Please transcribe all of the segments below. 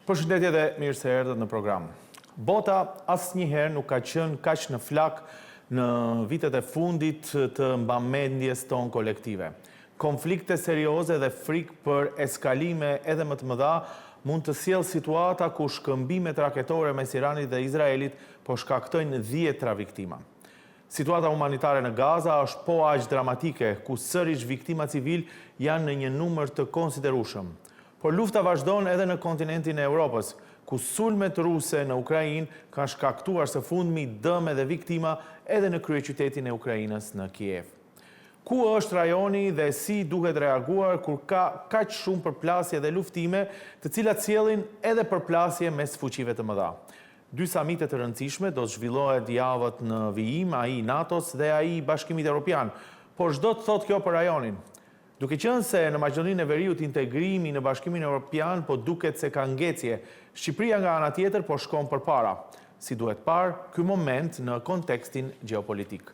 Përshëndetje dhe mirë se erdhët në program. Bota asnjëherë nuk ka qenë kaq në flak në vitet e fundit të mbamendjes tonë kolektive. Konflikte serioze dhe frikë për eskalime edhe më të mëdha mund të sjellë situata ku shkëmbimet raketore mes Iranit dhe Izraelit po shkaktojnë 10 viktima. Situata humanitare në Gaza është po aq dramatike, ku sërish viktima civil janë në një numër të konsiderueshëm. Por lufta vazhdon edhe në kontinentin e Europës, ku sulmet ruse në Ukrainë kanë shkaktuar së fundmi dëme dhe viktima edhe në kryeqytetin e Ukrainës në Kiev. Ku është rajoni dhe si duhet reaguar kur ka kaq shumë përplasje dhe luftime, të cilat sjellin edhe përplasje mes fuqive të mëdha. 2 samite të rëndësishme do të zhvillohet javët në vijim, ai i NATO-s dhe ai i Bashkimit Evropian, por çdo të thotë kjo për rajonin. Duke qenë se në Maqedoninë e Veriut integrimi në Bashkimin Evropian po duket se ka ngecje, Shqipëria nga ana tjetër po shkon përpara. Si duhet parë ky moment në kontekstin gjeopolitik.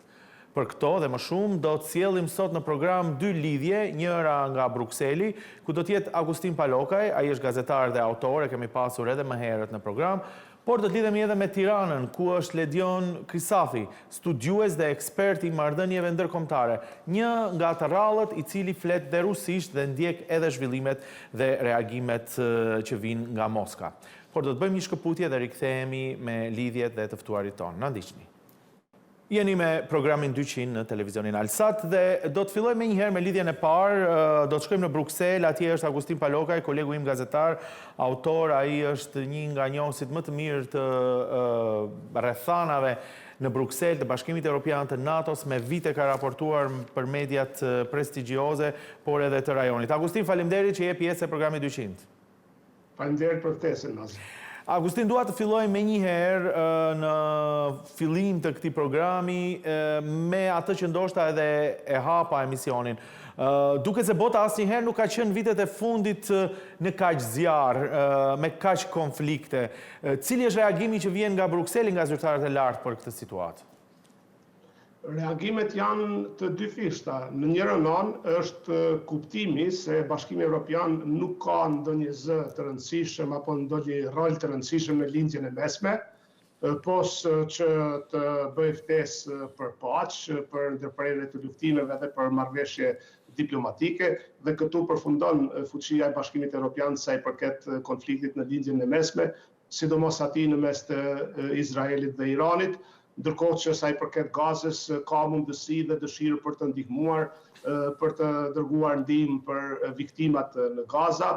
Për këto dhe më shumë do të sjellim sot në program 2 lidhje, njëra nga Brukseli, ku do të jetë Agustin Palokaj, ai është gazetar dhe autor, e kemi pasur edhe më herët në program, por do të lidhemi edhe me Tiranën, ku është Ledion Krisafi, studiues dhe ekspert i marrëdhënieve ndërkombëtare, një nga të rrallët i cili flet dhe rusisht dhe ndjek edhe zhvillimet dhe reagimet që vijnë nga Moska. Por do të bëjmë një shkëputje dhe rikthehemi me lidhjet dhe të ftuarit tonë. Na ndiqni. Jeni me programin 200 në televizionin Alsat dhe do të fillojmë njëherë me lidhjen e parë. Do të shkojmë në Bruksel, atje është Agustin Palokaj, kolegu im gazetar, autor, ai është një nga njohësit më të mirë të rrethanave në Bruksel, të Bashkimit Evropian, të NATO-s, me vite ka raportuar për mediat prestigjioze, por edhe të rajonit. Agustin, faleminderit që je pjesë e programit 200. Faleminderit për ftesën, Nazi. Agustin, dua të filloj me njëherë në fillim të këtij programi me atë që ndoshta edhe e hapa emisionin. Duket se bota asnjëherë nuk ka qenë vitet e fundit në kaq zjarr, me kaq konflikte. Cili është reagimi që vjen nga Brukseli, nga zyrtarët e lartë për këtë situatë? Reagimet janë të dyfishta. Në njërin anë është kuptimi se Bashkimi Evropian nuk ka ndonjë zë të rëndësishëm apo ndonjë rol të rëndësishëm në lindjen e mesme, pos që të bëjë ftesë për paqë, për ndërprerje të luftimeve dhe për marrëveshje diplomatike, dhe këtu përfundon fuqia e Bashkimit Evropian sa i përket konfliktit në lindjen e mesme, sidomos atij në mes të Izraelit dhe Iranit. Ndërkohë që sa i përket Gazës ka mundësi dhe dëshirë për të ndihmuar, për të dërguar ndihmë për viktimat në Gaza.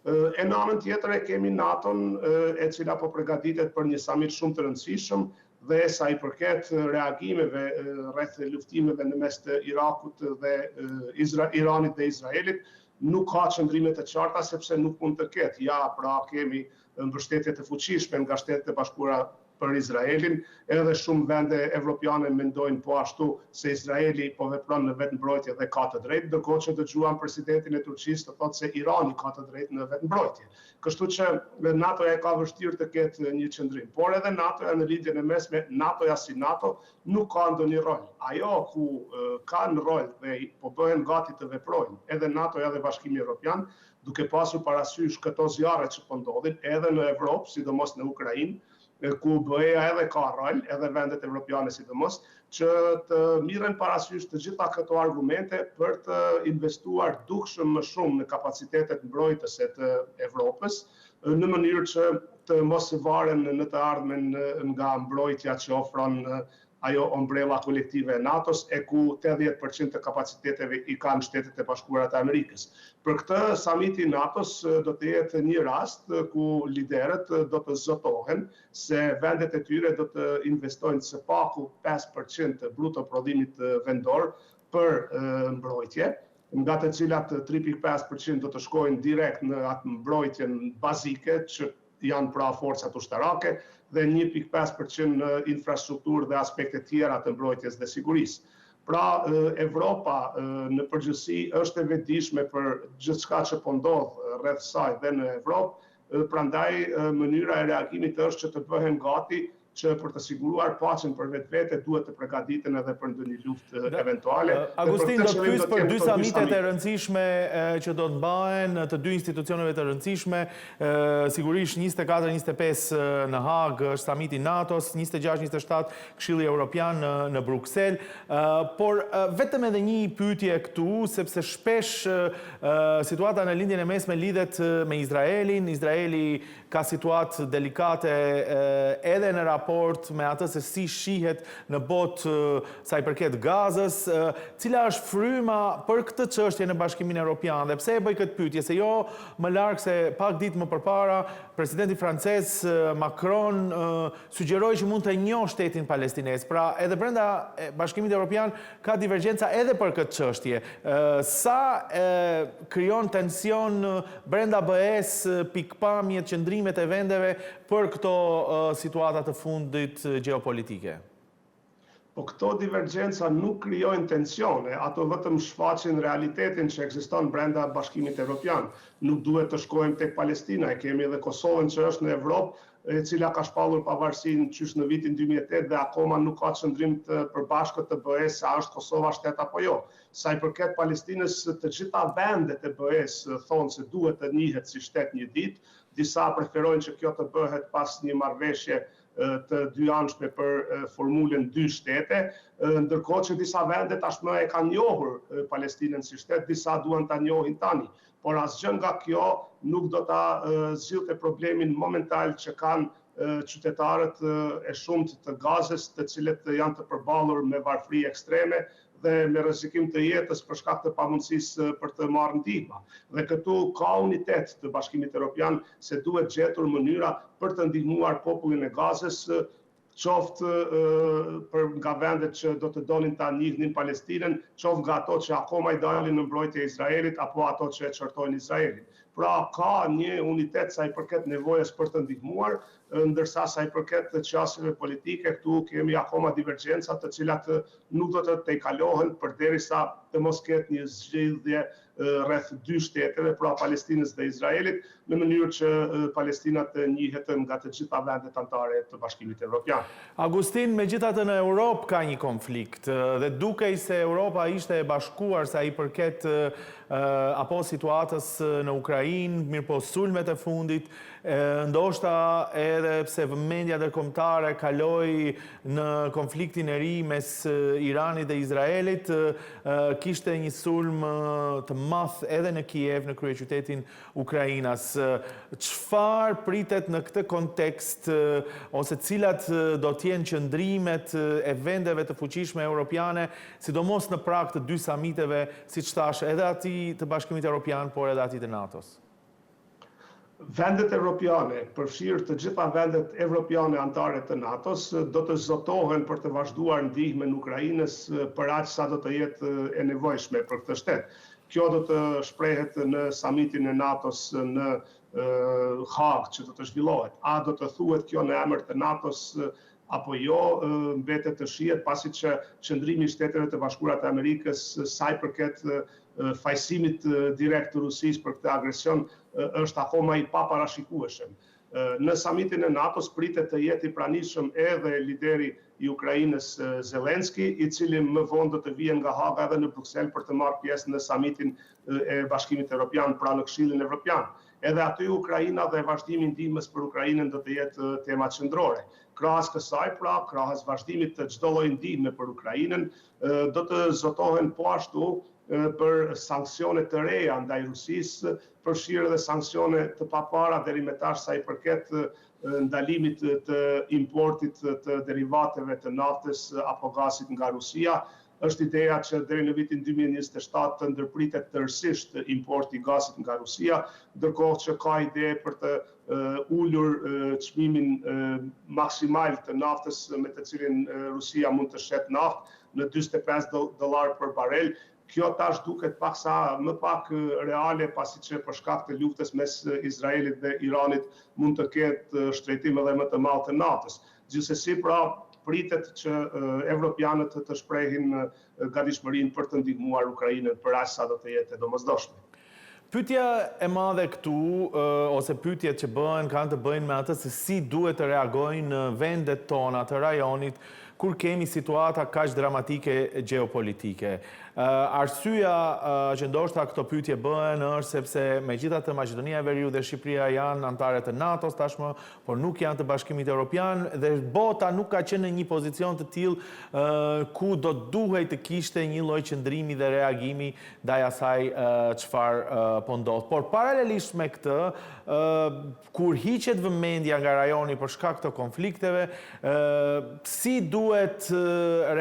E në anën tjetër e kemi NATO-n, e cila po përgatitet për një samit shumë të rëndësishëm, dhe sa i përket reagimeve rreth luftimeve në mes të Irakut dhe Iranit dhe Izraelit, nuk ka qëndrime të qarta sepse nuk mund të ketë. Ja, pra kemi mbështetje të fuqishme nga Shtetet e Bashkuara për Izraelin, edhe shumë vende evropiane mendojnë po ashtu se Izraeli po vepron në vetmbrojtje dhe ka të drejtë, ndërkohë që dëgjuam presidentin e Turqisë të thotë se Irani ka të drejtë në vetmbrojtje. Kështu që NATO-ja ka vështirë të ketë një qëndrim, por edhe NATO-ja në lindjen e mesme, NATO-ja si NATO nuk ka ndonjë rol. Ajo ku kanë rol dhe po bëhen gati të veprojnë, edhe NATO-ja dhe Bashkimi Evropian, duke pasur parasysh këto zjarre që po ndodhin edhe në Evropë, sidomos në Ukrainë, ku BE-ja edhe ka rol, edhe vendet evropiane sidomos, që të mirën parasysh të gjitha këto argumente për të investuar dukshëm më shumë në kapacitetet mbrojtëse të Evropës, në mënyrë që të mos varen në të ardhmen nga mbrojtja që ofron ajo ombrella kolektive e NATO-s, e ku 80% të kapaciteteve i kanë Shtetet e Bashkuara të Amerikës. Për këtë, samiti i NATO-s do të jetë një rast ku liderët do të zotohen se vendet e tyre do të investojnë së paku 5% të bruto prodhimit vendor për mbrojtje, nga të cilat 3.5% do të shkojnë direkt në atë mbrojtjen bazike që janë pra forcat ushtarake, dhe 1.5% në infrastrukturë dhe aspekte tjera të mbrojtjes dhe sigurisë. Pra, Evropa në përgjithësi është e vetëdijshme për gjithçka që po ndodh rreth saj dhe në Evropë, prandaj mënyra e reagimit është që të bëhen gati që për të siguruar paqen për vetvete duhet të përgatiten edhe për ndonjë luftë eventuale. Agustin, do të pyes për dy samitet e rëndësishme që do të bëhen të dy institucioneve të rëndësishme, sigurisht 24-25 në Hagë është samiti NATO-s, 26-27 Këshilli Evropian në Bruksel, por vetëm edhe një pyetje këtu, sepse shpesh situata në lindjen e mesme lidhet me Izraelin. Izraeli ka situatë delikate edhe në raport me atë se si shihet në botë sa i përket Gazës. Cila është fryma për këtë çështje në Bashkimin Evropian? Dhe pse e bëj këtë pyetje? Se jo më larg se pak ditë më përpara, presidenti francez Macron sugjeroi që mund të njohë shtetin palestinez. Pra edhe brenda Bashkimit Evropian ka divergjenca edhe për këtë çështje. Sa krijon tension brenda BE-s pikpamjet, qëndrimet e vendeve për këto situata të fundit gjeopolitike? Po këto divergjenca nuk krijojnë tensione, ato vetëm shfaqin realitetin që ekziston brenda Bashkimit Evropian. Nuk duhet të shkojmë tek Palestina, e kemi edhe Kosovën që është në Evropë, e cila ka shpallur pavarësinë qysh në vitin 2008 dhe akoma nuk ka qëndrim të përbashkët të BE-s se është Kosova shtet apo jo. Sa i përket Palestinës, të gjitha vendet e BE-s thonë se duhet të njihet si shtet një ditë, disa preferojnë që kjo të bëhet pas një marrëveshje të dy anshme për formulën dy shtete, ndërkohë që disa vende tashmë e kanë njohur Palestinën si shtet, disa duan ta njohin tani. Por asgjë nga kjo nuk do ta zgjidhte problemin momental që kanë qytetarët e shumtë të Gazës, të cilët janë të përballur me varfëri ekstreme dhe me rrezikim të jetës për shkak të pamundësisë për të marrë ndihmë. Dhe këtu ka unitet të Bashkimit Evropian se duhet gjetur mënyra për të ndihmuar popullin e Gazës, qoftë nga vendet që do të donin ta njihnin Palestinën, qoftë nga ato që akoma i dalin në mbrojtje e Izraelit apo ato që e çortojnë Izraelin. Pra ka një unitet sa i përket nevojës për të ndihmuar, ndërsa sa i përket të qasjeve politike, këtu kemi akoma divergjenca të cilat nuk do të tejkalohen përderisa të mos ketë një zgjidhje rreth dy shteteve, pra Palestinës dhe Izraelit, në mënyrë që Palestina të njihet nga të gjitha vendet anëtare të Bashkimit Evropian. Agustin, megjithatë në Europë ka një konflikt dhe dukej se Europa ishte e bashkuar sa i përket apo situatës në Ukrainë, mirëpo sulmet e fundit, ndoshta edhe pse vëmendja ndërkombëtare kaloi në konfliktin e ri mes Iranit dhe Izraelit, kishte një sulm të madh edhe në Kiev, në kryeqytetin Ukrainas. Çfarë pritet në këtë kontekst, ose cilat do të jenë qëndrimet e vendeve të fuqishme europiane, sidomos në prag të dy samiteve, siç thash, edhe ati të Bashkimit Evropian, por edhe ati të NATO-s? Vendet evropiane, përfshirë të gjitha vendet evropiane anëtare të NATO-s, do të zotohen për të vazhduar ndihmën Ukrainës për aq sa do të jetë e nevojshme për këtë shtet. Kjo do të shprehet në samitin e NATO-s në Hagë që do të zhvillohet. A do të thuhet kjo në emër të NATO-s apo jo, mbetet të shihet, pasi që qëndrimi i Shteteve të Bashkuara të Amerikës sa i përket fajsimit direkt të Rusisë për këtë agresion është akoma i paparashikueshëm. Në samitin e NATO-s pritet të jetë i pranishëm edhe lideri i Ukrainës Zelenski, i cili më vonë do të vijë nga Haga edhe në Bruksel për të marrë pjesë në samitin e Bashkimit Evropian, pra në Këshillin Evropian. Edhe aty Ukraina dhe vazhdimi i ndihmës për Ukrainën do të jetë tema qendrore. Krahas kësaj, pra, krahas vazhdimit të çdo lloji ndihme për Ukrainën, do të zotohen po ashtu për sanksione të reja ndaj Rusisë, përfshirë edhe sanksione të papara deri me tash sa i përket ndalimit të importit të derivateve të naftës apo gasit nga Rusia. Është ideja që deri në vitin 2027 të ndërpritet tërësisht importi i gasit nga Rusia, ndërkohë që ka ide për të ulur çmimin maksimal të naftës me të cilin Rusia mund të shet naftë në $45 për barel. Kjo tash duket paksa më pak reale, pasi që për shkak të luftës mes Izraelit dhe Iranit mund të ketë shtrejtim edhe më të madh të naftës. Gjithsesi, pra, pritet që evropianët të shprehin gatishmërinë për të ndihmuar Ukrainën për aq sa do të jetë e domosdoshme. Pyetja e madhe këtu, ose pyetjet që bëhen, kanë të bëjnë me atë se si duhet të reagojnë në vendet tona të rajonit kur kemi situata kaq dramatike gjeopolitike. Arsyeja që ndoshta këto pyetje bëhen është sepse megjithatë Maqedonia e Veriut dhe Shqipëria janë anëtare të NATO-s tashmë, por nuk janë të Bashkimit Evropian dhe bota nuk ka qenë në një pozicion të tillë ku do duhej të kishte një lloj qëndrimi dhe reagimi ndaj asaj çfarë po ndodh. Por paralelisht me këtë, kur hiqet vëmendja nga rajoni për shkak të konflikteve, si duhet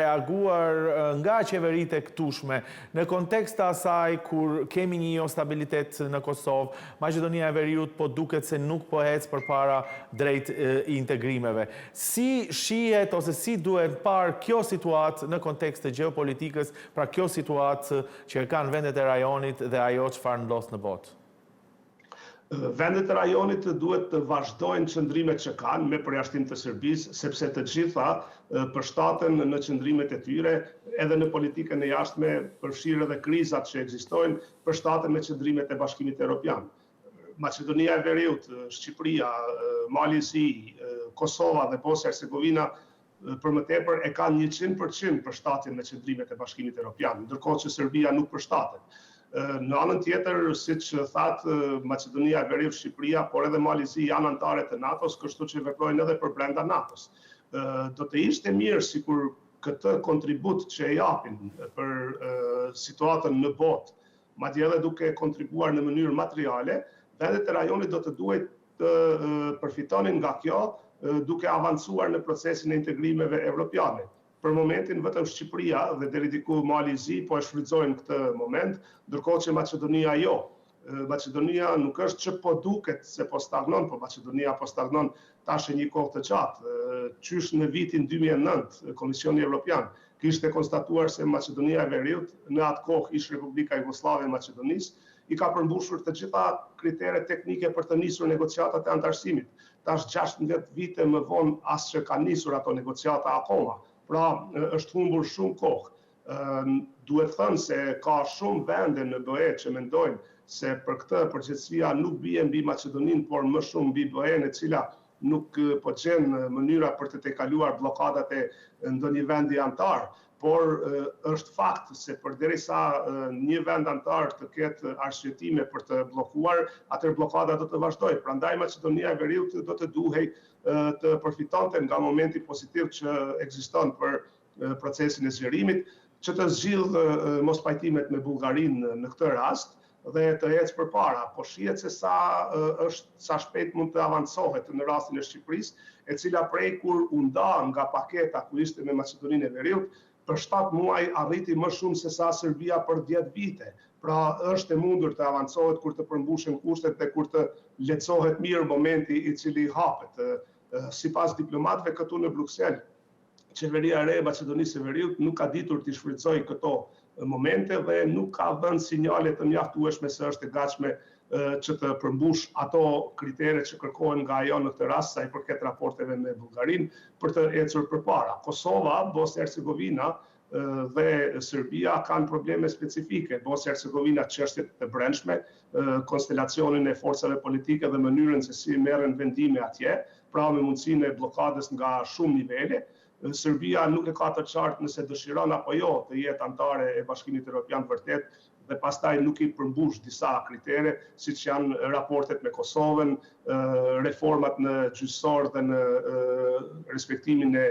reaguar nga qeveritë e këtushme në kontekst të asaj kur kemi një stabilitet në Kosovë, Maqedonia e Veriut po duket se nuk po ecë përpara drejt integrimeve. Si shihet ose si duhet parë kjo situatë në kontekst të gjeopolitikës, pra kjo situatë që kanë vendet e rajonit dhe ajo çfarë ndodh në botë? Vendet e rajonit duhet të vazhdojnë qëndrimet që kanë me përjashtim të Serbisë, sepse të gjitha përshtaten në qëndrimet e tyre, edhe në politikën e jashtme, përfshirë edhe krizat që ekzistojnë, përshtaten me qëndrimet e Bashkimit Evropian. Maqedonia e Veriut, Shqipëria, Mali i Zi, Kosova dhe Bosnia Hercegovina për më tepër e kanë 100% përshtatjen me qëndrimet e Bashkimit Evropian, ndërkohë që Serbia nuk përshtatet. Në anën tjetër, siç thatë, Maqedonia e Veriut, Shqipëria, por edhe Mali i Zi janë anëtare të NATO-s, kështu që veprojnë edhe për brenda NATO-s. Do të ishte mirë sikur këtë kontribut që e japin për situatën në botë, madje edhe duke kontribuar në mënyrë materiale, vendet e rajonit do të duhet të përfitonin nga kjo, duke avancuar në procesin e integrimeve evropiane. Për momentin vetëm Shqipëria dhe deri diku Mali i Zi po e shfrytëzojnë këtë moment, ndërkohë që Maqedonia jo. Maqedonia nuk është që po duket se po stagnon, po Maqedonia po stagnon tash e një kohë të gjatë. Qysh në vitin 2009, Komisioni Evropian kishte konstatuar se Maqedonia e Veriut, në atë kohë ish Republika Jugoslave e Maqedonisë, i ka përmbushur të gjitha kriteret teknike për të nisur negociatat e antarësimit. Tash 16 vite më vonë as që ka nisur ato negociata akoma. Pra, është humbur shumë kohë. Duhet thënë se ka shumë vende në BE që mendojnë se për këtë përgjegjësia nuk bie mbi Maqedoninë, por më shumë mbi BE-n, e cila nuk po gjen mënyra për të tejkaluar bllokadat e ndonjë vendi antar. Por është fakt se përderisa një vend antar të ketë arsyetime për të bllokuar, atëherë bllokada do të vazhdojë. Prandaj Maqedonia e Veriut do të duhej të përfitonte nga momenti pozitiv që ekziston për procesin e zgjerimit, që të zgjidh mos pajtimet me Bullgarinë në këtë rast dhe të ecë përpara, po shihet se sa shpejt mund të avancohet në rastin e Shqipërisë, e cila prej kur u nda nga paketa ku ishte me Maqedoninë e Veriut, për 7 muaj arriti më shumë se sa Serbia për 10 vite. Pra është e mundur të avancohet kur të përmbushen kushtet dhe kur të lehtësohet mirë momenti i cili hapet. Sipas diplomatëve këtu në Bruksel, qeveria e re e Maqedonisë së Veriut nuk ka ditur të shfrytëzojë këto momente dhe nuk ka dhënë sinjale të mjaftueshme se është e gatshme që të përmbush ato kritere që kërkohen nga ajo në këtë rast sa i përket raporteve me Bullgarinë për të ecur përpara. Kosova, Bosnia Hercegovina dhe Serbia kanë probleme specifike. Bosnia Hercegovina çështjet të brendshme, konstelacionin e forcave politike dhe mënyrën se si merren vendime atje, pra me mundësinë e bllokadës nga shumë nivele. Serbia nuk e ka të qartë nëse dëshiron apo jo të jetë anëtare e Bashkimit Evropian vërtet dhe pastaj nuk i përmbush disa kritere, siç janë raportet me Kosovën, reformat në gjyqësor dhe në respektimin e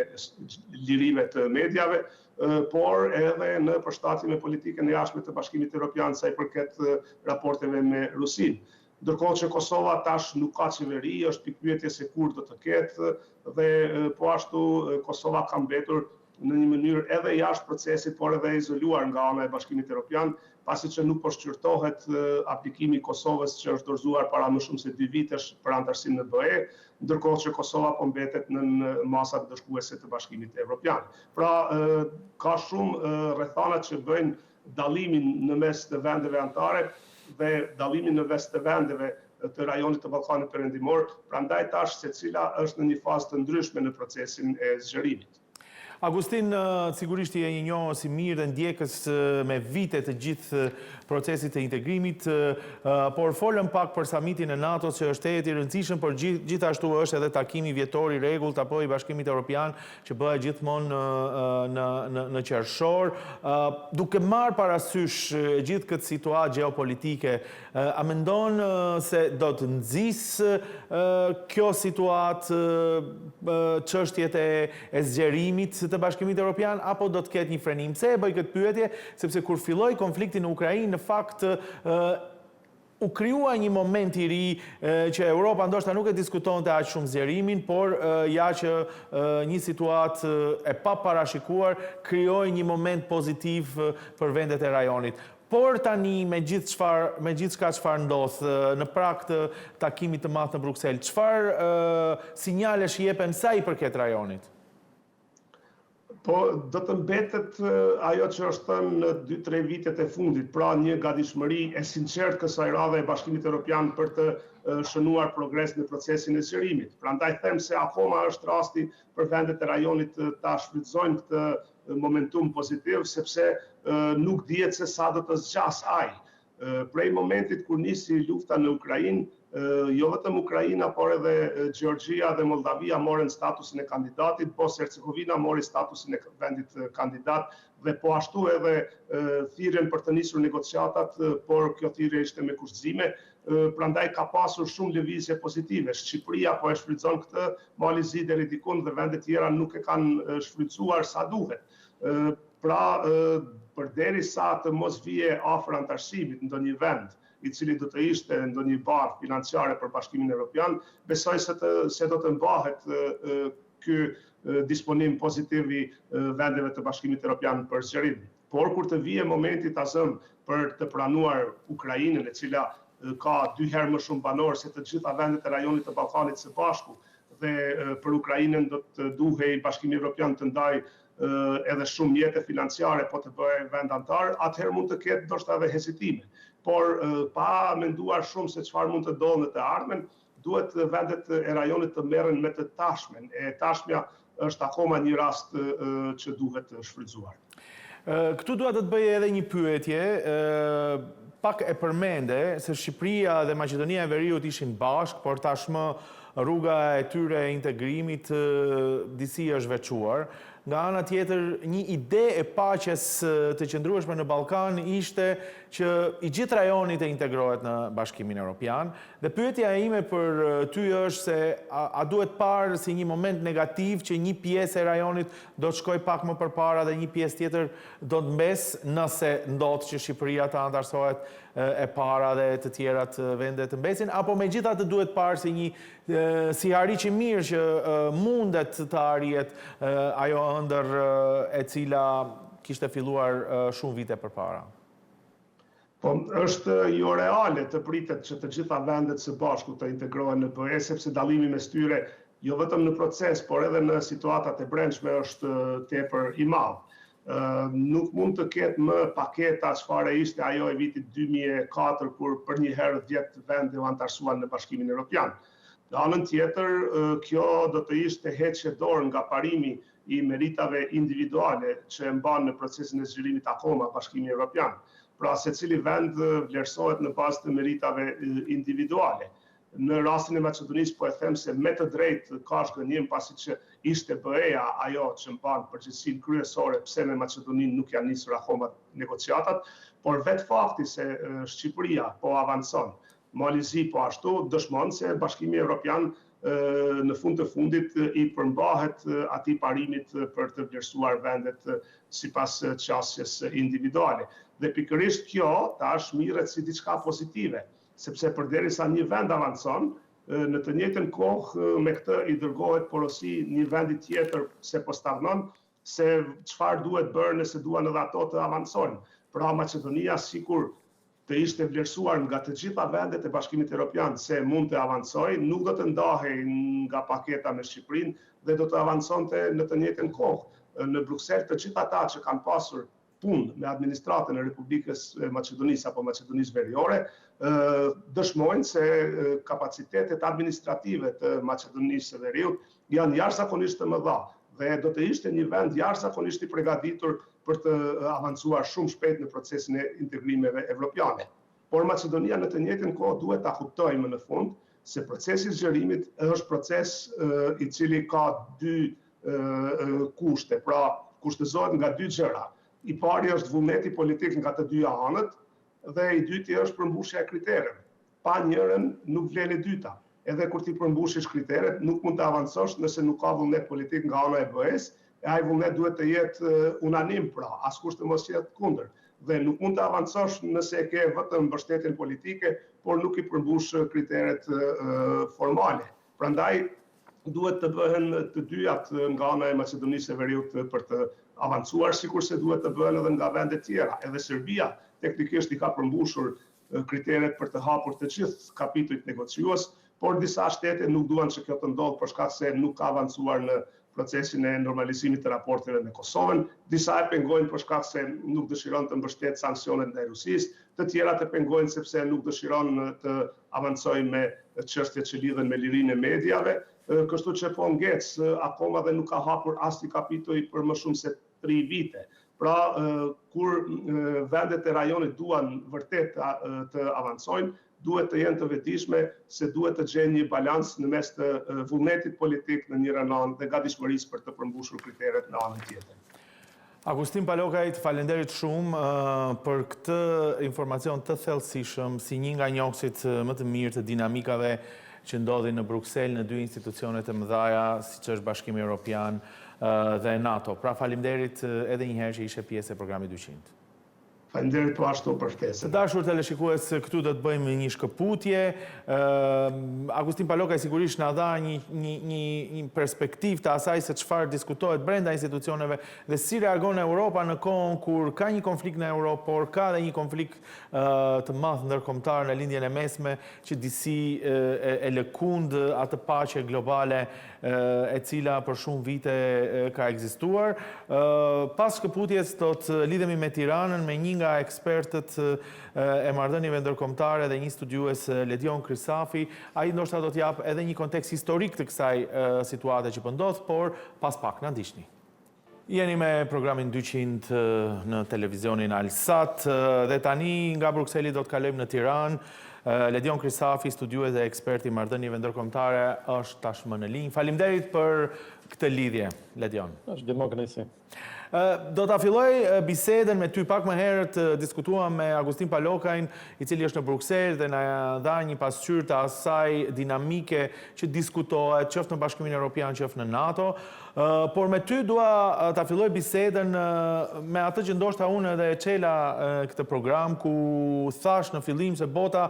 lirive të mediave, por edhe në përshtatje me politikën e jashtme të Bashkimit Evropian sa i përket raporteve me Rusinë. Ndërkohë që Kosova tash nuk ka qeveri, është pikpyetje se kur do të ketë dhe po ashtu Kosova ka mbetur në një mënyrë edhe jashtë procesit, por edhe izoluar nga ana e Bashkimit Evropian, pasi që nuk po shqyrtohet aplikimi i Kosovës që është dorëzuar para më shumë se 2 vitesh për antarësim në BE, ndërkohë që Kosova po mbetet në masat dëshkuese të Bashkimit Evropian. Pra, ka shumë rrethana që bëjnë dallimin në mes të vendeve anëtare dhe dallimin në mes të vendeve të rajonit të Ballkanit Perëndimor, prandaj tash secila është në një fazë të ndryshme në procesin e zgjerimit. Agustin, sigurisht je një njohës i mirë dhe ndjekës me vite të gjithë procesit të integrimit, por folëm pak për samitin e NATO-s që është e rëndësishëm, por gjithashtu është edhe takimi vjetor i rregullt apo i Bashkimit Evropian që bëhet gjithmonë në qershor. Duke marrë parasysh gjithë këtë situatë gjeopolitike, a mendon se do të nxjisë kjo situatë çështjet e zgjerimit të Bashkimit Evropian, apo do të ketë një frenim? Pse e bëj këtë pyetje? Sepse kur filloi konflikti në Ukrainë, në fakt u krijua një moment i ri që Europa ndoshta nuk e diskutonte aq shumë zgjerimin, por ja që një situatë e paparashikuar krijoi një moment pozitiv për vendet e rajonit. Por tani me gjithçka çfarë ndodh në prag të takimit të madh në Bruksel, çfarë sinjalesh jepen sa i përket rajonit? Po, do të mbetet ajo që është thënë në 2-3 vitet e fundit, pra një gatishmëri e sinqertë kësaj radhe e Bashkimit Evropian për të shënuar progres në procesin e zgjerimit. Prandaj them se akoma është rasti për vendet e rajonit ta shfrytëzojnë këtë momentum pozitiv, sepse nuk dihet se sa do të zgjas ai. Prej momentit kur nisi lufta në Ukrainë, jo vetëm Ukraina, por edhe Gjeorgjia dhe Moldavia morën statusin e kandidatit, Bosnjë-Hercegovina mori statusin e vendit kandidat dhe po ashtu edhe thirrjen për të nisur negociatat, por kjo thirrje ishte me kushtëzime, prandaj ka pasur shumë lëvizje pozitive. Shqipëria po e shfrytëzon këtë, Mali Zi deri diku dhe vendet tjera nuk e kanë shfrytëzuar sa duhet. Pra, përderisa të mos vije afër antarësimit në ndonjë vend, i cili do të ishte ndonjë barë financiare për Bashkimin Evropian, besoj se do të mbahet ky disponim pozitiv i vendeve të Bashkimit Evropian për zgjerim. Por kur të vije momenti ta zëm për të pranuar Ukrainën, e cila ka 2 herë më shumë banor se të gjitha vendet e rajonit të Ballkanit së bashku, dhe për Ukrainën do të duhej Bashkimi Evropian të ndaj edhe shumë mjete financiare, po të bëjë vend antar, atëherë mund të ketë ndoshta edhe hezitime. Por pa menduar shumë se çfarë mund të ndodhë në të ardhmen, duhet vendet e rajonit të merren me të tashmen. E tashmja është akoma një rast që duhet shfrytzuar. Këtu dua të të bëj edhe një pyetje, pak e përmende se Shqipëria dhe Maqedonia e Veriut ishin bashkë, por tashmë rruga e tyre e integrimit disi është veçuar. Nga ana tjetër, një ide e paqes të qëndrueshme në Ballkan ishte që i gjithë rajoni të integrohet në Bashkimin Evropian. Dhe pyetja ime për ty është se a duhet parë si një moment negativ që një pjesë e rajonit do të shkojë pak më përpara dhe një pjesë tjetër do të mbesë, nëse ndodh që Shqipëria të antarësohet e para dhe të tjerat vende të mbesin, apo megjithatë duhet parë si një si harriqi mirë që mundet të arrihet ajo ëndër e cila kishte filluar shumë vite përpara? Po, është jo reale të pritet që të gjitha vendet së bashku të integrohen në BE, sepse dallimi mes tyre jo vetëm në proces, por edhe në situatat e brendshme është tepër i madh. Nuk mund të ketë më paketa çfarë ishte ajo e vitit 2004, kur për një herë 10 vende u antarësuan në Bashkimin Evropian. Në anën tjetër, kjo do të ishte heqje dorë nga parimi i meritave individuale që e mban në procesin e zgjerimit akoma Bashkimi Evropian. Pra, secili vend vlerësohet në bazë të meritave individuale. Në rastin e Maqedonisë po e them se me të drejtë ka shgënjim, pasi që ishte BE-ja ajo që mban përgjegjësinë kryesore pse me Maqedoninë nuk janë nisur akoma negociatat, por vetë fakti se Shqipëria po avancon, Mali Zi po ashtu, dëshmon se Bashkimi Evropian në fund të fundit i përmbahet atij parimit për të vlerësuar vendet sipas qasjes individuale. Dhe pikërisht kjo tash mirret si diçka pozitive, sepse përderisa një vend avancon, në të njëjtën kohë me këtë i dërgohet porosi një vendi tjetër se po stagnon, se çfarë duhet bërë nëse duan edhe ato të avancojnë. Pra Maqedonia sikur të ishte vlerësuar nga të gjitha vendet e Bashkimit Evropian se mund të avancojë, nuk do të ndahej nga paketa me Shqipërinë dhe do të avanconte në të njëjtën kohë. Në Bruksel të gjitha ata që kanë pasur punë me administratën e Republikës Maqedonisë apo Maqedonisë Veriore, dëshmojnë se kapacitetet administrative të Maqedonisë së Veriut janë jashtëzakonisht të mëdha dhe do të ishte një vend jashtëzakonisht i përgatitur për të avancuar shumë shpejt në procesin e integrimeve evropiane. Por Macedonia në të njëjtën kohë duhet ta kuptojmë në fund se procesi i zgjerimit është proces i cili ka dy kushte, pra kushtëzohet nga dy gjëra. I pari është vullneti politik nga të dyja anët dhe i dyti është përmbushja e kritereve. Pa njërin nuk vlen e dyta. Edhe kur ti përmbushish kriteret, nuk mund të avancosh nëse nuk ka vullnet politik nga ana e BE-s, e ai vullnet duhet të jetë unanim, pra askush të mos jetë kundër. Dhe nuk mund të avancosh nëse e ke vetëm mbështetjen politike, por nuk i përmbush kriteret formale. Prandaj duhet të bëhen të dyjat nga ana e Maqedonisë së Veriut për të avancuar, sikurse duhet të bëhen edhe nga vende tjera. Edhe Serbia teknikisht i ka përmbushur kriteret për të hapur të gjithë kapitujt negociues, por disa shtete nuk duan që kjo të ndodhë për shkak se nuk ka avancuar në procesin e normalizimit të raporteve me Kosovën. Disa e pengojnë për shkak se nuk dëshiron të mbështet sanksionet ndaj Rusisë, të tjerat e pengojnë sepse nuk dëshiron të avancojë me çështjet që lidhen me lirinë e mediave, kështu që po ngec akoma dhe nuk ka hapur asnjë kapitull për më shumë se 3 vite. Pra, kur vendet e rajonit duan vërtet të avancojnë, duhet të jenë të vetëdijshme se duhet të gjejnë një balans në mes të vullnetit politik në njëra anë dhe gatishmërisë për të përmbushur kriteret në anën tjetër. Agustin Palokajt, falenderit shumë për këtë informacion të thellësishëm, si një nga njohësit më të mirë të dinamikave që ndodhin në Bruksel në dy institucionet e mëdhaja, siç është Bashkimi Evropian dhe NATO. Pra, faleminderit edhe një herë që ishe pjesë e programit 200. Faleminderit po ashtu për ftesën. Të dashur teleshikues, këtu do të bëjmë një shkëputje. Agustin Palokaj sigurisht na dha një perspektivë të asaj se çfarë diskutohet brenda institucioneve dhe si reagon Europa në kohën kur ka një konflikt në Europë, por ka edhe një konflikt të madh ndërkombëtar në lindjen e mesme që disi e lëkund atë paqe globale e cila për shumë vite ka ekzistuar. Pas shkëputjes do të lidhemi me Tiranën me një nga ekspertët e marrëdhënieve ndërkombëtare dhe një studiues, Ledion Krisafi. Ai ndoshta do të jap edhe një kontekst historik të kësaj situate që po ndodh, por pas pak na ndiqni. Jeni me programin 200 në televizionin Alsat dhe tani nga Brukseli do të kalojmë në Tiranë. Ledion Krisafi, studiues dhe ekspert i marrëdhënieve ndërkombëtare, është tashmë në linjë. Faleminderit për këtë lidhje, Ledion. Është demokraci. Do ta filloj bisedën me ty. Pak më herët diskutuam me Agustin Palokajn, i cili është në Bruksel dhe na dha një pasqyrë të asaj dinamike që diskutohet qoftë në Bashkimin Evropian, qoftë në NATO. Por me ty dua ta filloj bisedën me atë që ndoshta unë edhe e çela këtë program, ku thash në fillim se bota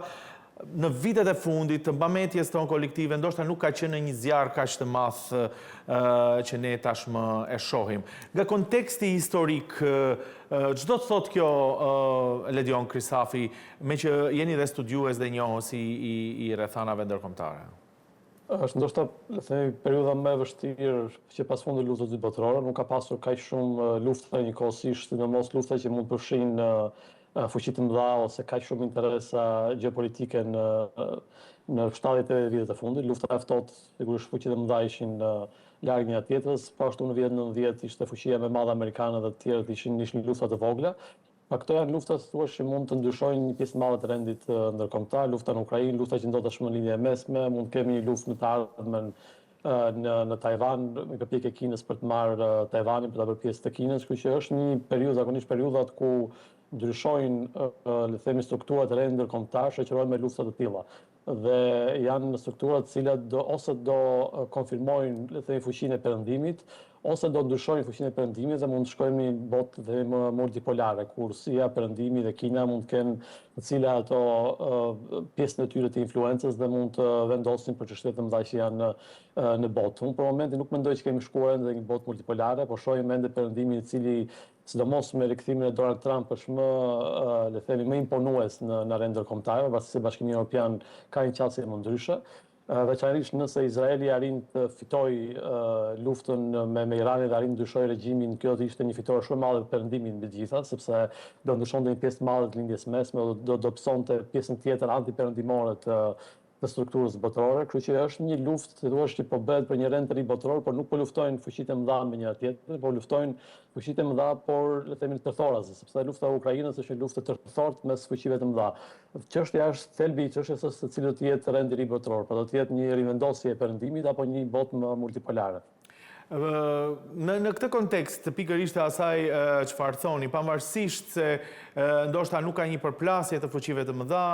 në vitet e fundit të mbametjes tonë kolektive ndoshta nuk ka qenë një zjarr kaq të madh që ne tashmë e shohim. Nga konteksti historik, ç'do të thotë kjo, Ledion Krisafi, me që jeni dhe studiues dhe njohës i rrethanave ndërkombëtare? Është ndoshta, le të themi, periudha më e vështirë që pas fundit luftës së dytë botërore, nuk ka pasur kaq shumë lufta njëkohësisht, sidomos lufta që mund të përfshinë fuqi të mëdha ose kaq shumë interesa gjeopolitike në 70 vitet e fundit. Lufta e ftohtë, sigurisht fuqitë e mëdha ishin larg njëra tjetrës, po ashtu në vitet 90 ishte fuqia më e madhe amerikane dhe të tjerët ishin lufta të vogla. Pa këto janë luftat thuaç që mund të ndryshojnë një pjesë të madhe të rendit ndërkombëtar, lufta në Ukrainë, lufta që ndodh tashmë në linjë e mesme, mund të kemi një luftë në të ardhmen në Taiwan, me kërkesë e Kinës për të marrë Taiwanin për ta bërë pjesë të Kinës, kështu që është një periudhë, zakonisht periudhat ku ndryshojnë, le të themi, strukturat e rendit ndërkombëtar, shoqërohen me lufta të tilla. Dhe janë strukturat të cilat ose do konfirmojnë, le të themi, fuqinë e perëndimit, ose do ndryshojnë fuqinë e perëndimit dhe mund të shkojmë në një botë dhe më multipolare, ku Rusia, Perëndimi dhe Kina mund të kenë të cilat ato pjesën e tyre të influencës dhe mund të vendosin për çështje të mëdha që janë në botë. Unë për momentin nuk mendoj që kemi shkuar në një botë multipolare, por shohim ende Perëndimin i cili, sidomos me rikthimin e Donald Trump, është më, le të themi, më imponues në arendë ndërkombëtare, pasi se Bashkimi Evropian ka një qasje më ndryshe. Veçanërisht nëse Izraeli arrin të fitojë luftën me Iranin dhe arrin të ndryshojë regjimin, kjo do ishte një fitore shumë e madhe për Perëndimin mbi të gjitha, sepse do ndryshonte një pjesë të madhe të lindjes mesme, do dobësonte pjesën tjetër antiperëndimore të strukturës botërore, kështu që është një luftë, si thua, që po bëhet për një rend të ri botëror, por nuk po luftojnë fuqitë e mëdha me njëra tjetrën, po luftojnë fuqitë e mëdha, por le të themi tërthorazi, sepse lufta e Ukrainës është një luftë e tërthort mes fuqive të mëdha. Çështja është thelbi i çështjes se cili do të jetë rendi i ri botëror, po do të jetë një rivendosje e perëndimit apo një botë më multipolare. Në këtë kontekst, pikërisht e asaj çfarë thoni, pavarësisht se ndoshta nuk ka një përplasje të fuqive të mëdha,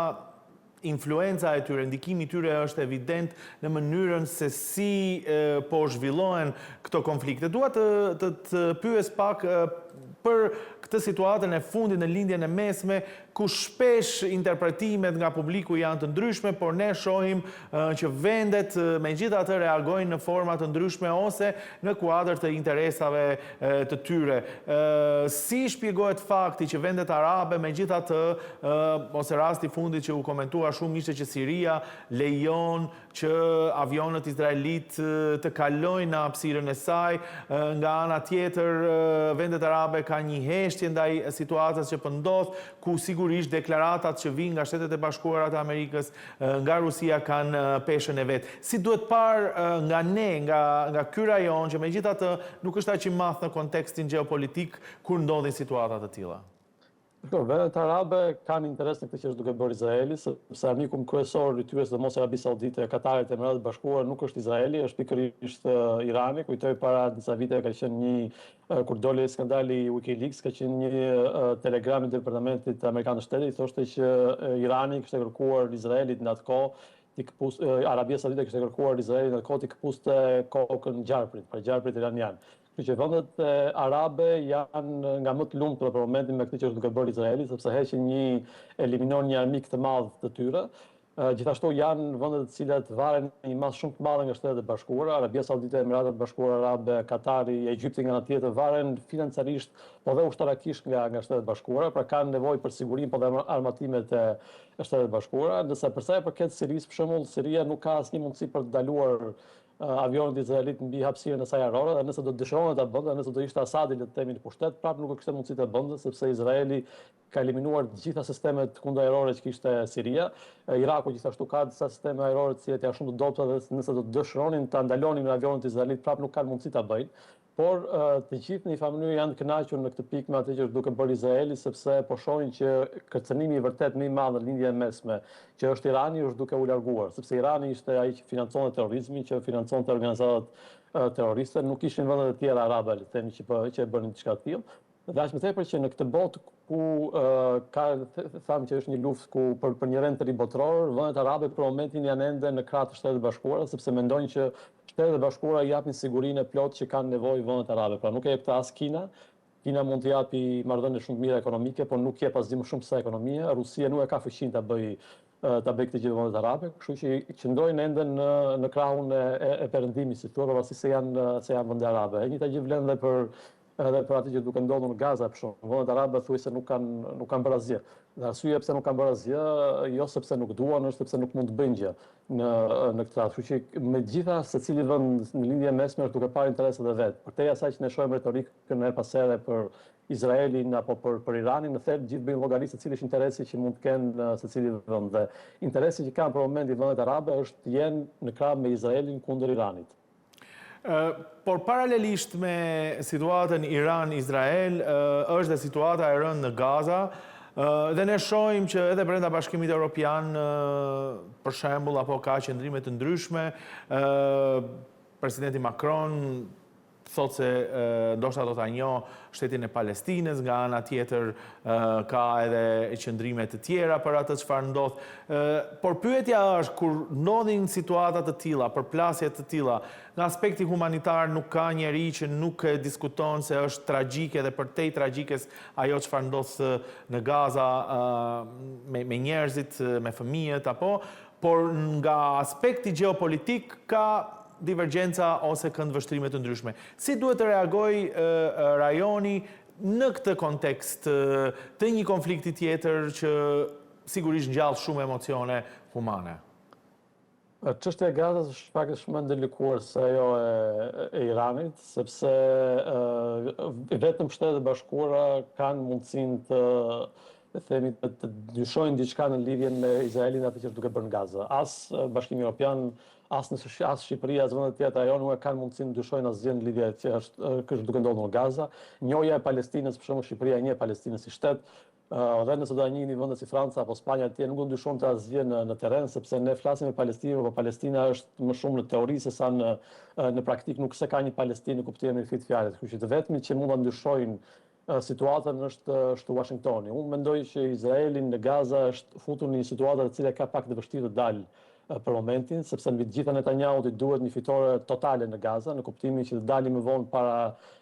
influenca e tyre, ndikimi i tyre është evident në mënyrën se si po zhvillohen këto konflikte. Dua të pyes pak për këtë situatën e fundit në lindjen e mesme, ku shpesh interpretimet nga publiku janë të ndryshme, por ne shohim që vendet megjithatë reagojnë në forma të ndryshme ose në kuadër të interesave të tyre. Si shpjegohet fakti që vendet arabe megjithatë, ose rasti fundit që u komentua shumë ishte që Siria lejon që avionët izraelit të kalojnë në hapësirën e saj, nga ana tjetër vendet arabe ka një heshtje ndaj situatës që po ndodh, ku sigurisht deklaratat që vijnë nga Shtetet e Bashkuara të Amerikës, nga Rusia kanë peshën e vet. Si duhet parë nga ne, nga ky rajon që megjithatë nuk është aq i madh në kontekstin gjeopolitik kur ndodhin situata të tilla? Vendet arabe kanë interes në këtë që është duke bërë Izraeli, sepse armiku kryesor i tyre, sidomos Arabi Saudite, Katarit e Emiratet Bashkuara, nuk është Izraeli, është pikërisht Irani. Kujtoj para disa viteve ka qenë kur doli skandali WikiLeaks, ka qenë një telegram i Departamentit Amerikan të Shtetit, thoshte që Irani kishte kërkuar Izraelit në atë kohë, Arabia Saudite kishte kërkuar Izraelit në atë kohë të këpuste kokën gjarprit, pra gjarprit iranian. Kështu që vendet arabe janë nga më të lumtura për momentin me këtë që është duke bërë Izraeli, sepse eliminon një armik të madh të tyre. Gjithashtu janë vendet të cilat varen një masë shumë të madhe nga Shtetet e Bashkuara, Arabia Saudite, Emiratet Bashkuara Arabe, Katari, Egjipti nga ana tjetër varen financarisht, po dhe ushtarakisht nga Shtetet e Bashkuara, pra kanë nevojë për sigurinë po dhe armatimet e Shtetet e Bashkuara, ndërsa për sa i përket Sirisë, për shembull, Siria nuk ka asnjë mundësi për të ndaluar avionit izraelit mbi hapësirën e saj ajrore, dhe nëse do të dëshironte ta bënte, nëse do ishte Asadi le të themi në pushtet, prapë nuk do kishte mundësi ta bënte, sepse Izraeli ka eliminuar të gjitha sistemet kundërajrore që kishte Siria. Iraku gjithashtu ka disa sisteme ajrore të cilat janë shumë të dobëta dhe nëse do të dëshironin ta ndalonin avionit izraelit, prapë nuk kanë mundësi ta bëjnë. Por të gjithë në një farë mënyrë janë të kënaqur në këtë pikë me atë që është duke bërë Izraeli, sepse po shohin që kërcënimi i vërtet më i madh në lindjen e mesme, që është Irani, është duke u larguar, sepse Irani ishte ai që financonte terrorizmin, që financonte organizatat terroriste, nuk ishin vendet e tjera arabe, le të themi, që bënin diçka të tillë. Dhe aq më tepër që në këtë botë ku thamë që është një luftë për një rend të ri botëror, vendet arabe për momentin janë ende në krah të Shtetit të Bashkuara, sepse mendojnë që Shtetet e Bashkuara i japin sigurinë e plotë që kanë nevojë vendet arabe. Pra nuk e jep as Kina. Kina mund të japi marrëdhënie shumë të mira ekonomike, por nuk jep asgjë më shumë se ekonomia. Rusia nuk e ka fuqinë ta bëjë këtë gjë vendet arabe, kështu që qëndrojnë ende në krahun e perëndimit, si thua, pavarësisht se janë vende arabe. E njëjta gjë vlen edhe për atë që duke ndodhur në Gaza, për shembull. Vendet arabe thuajse nuk kanë bërë asgjë. Dhe arsyeja pse nuk kanë bërë asgjë, jo sepse nuk duan, është sepse nuk mund të bëjnë gjë në këtë rast. Kështu që megjithatë secili vend në lindje mesme është duke parë interesat e vet. Përtej asaj që ne shohim retorikën her pas here për Izraelin apo për Iranin, në thelb gjithë bëjnë llogari se cili është interesi që mund të kenë secili vend. Dhe interesi që kanë për momentin vendet arabe është të jenë në krah me Izraelin kundër Iranit. Por paralelisht me situatën Iran-Izrael, është dhe situata e rënë në Gaza, dhe ne shohim që edhe brenda Bashkimit Evropian, për shembull, apo ka qëndrime të ndryshme, presidenti Macron thotë se ndoshta do ta njohë shtetin e Palestinës, nga ana tjetër ka edhe qëndrime të tjera për atë çfarë ndodh. Por pyetja është, kur ndodhin situata të tilla, përplasje të tilla, nga aspekti humanitar nuk ka njeri që nuk diskuton se është tragjike dhe përtej tragjikes ajo çfarë ndodh në Gaza me njerëzit, me fëmijët por nga aspekti gjeopolitik ka divergjenca ose këndvështrime të ndryshme. Si duhet të reagojë rajoni në këtë kontekst të një konflikti tjetër që sigurisht ngjall shumë emocione humane? Çështja e Gazas është pak shumë më ndërlikuar se ajo e Iranit, sepse vetëm Shtetet e Bashkuara kanë mundësinë themi të dyshojnë diçka në lidhje me Izraelin atë që është duke bërë në Gaza. As Bashkimi Evropian, as Shqipëria, as vendet tjera ajo nuk kanë mundësinë të dyshojnë asgjë në lidhje që është duke ndodhur në Gaza. Njohja e Palestinës, për shembull Shqipëria e njeh Palestinën si shtet, dhe nëse do ta njihni vendet si Franca apo Spanja atje nuk do dyshon të asgjë në terren, sepse ne flasim me Palestinë, por Palestina është më shumë në teori se sa në praktik, nuk se ka një Palestinë në kuptimin e fit fjalës. Kështu që të vetmi që mund ta ndryshojnë situatën është Washingtoni. Unë mendoj që Izraeli në Gaza është futur në një situatë e cila ka pak të vështirë të dalë për momentin, sepse mbi të gjitha Netanyahu i duhet një fitore totale në Gaza, në kuptimin që të dalim më vonë para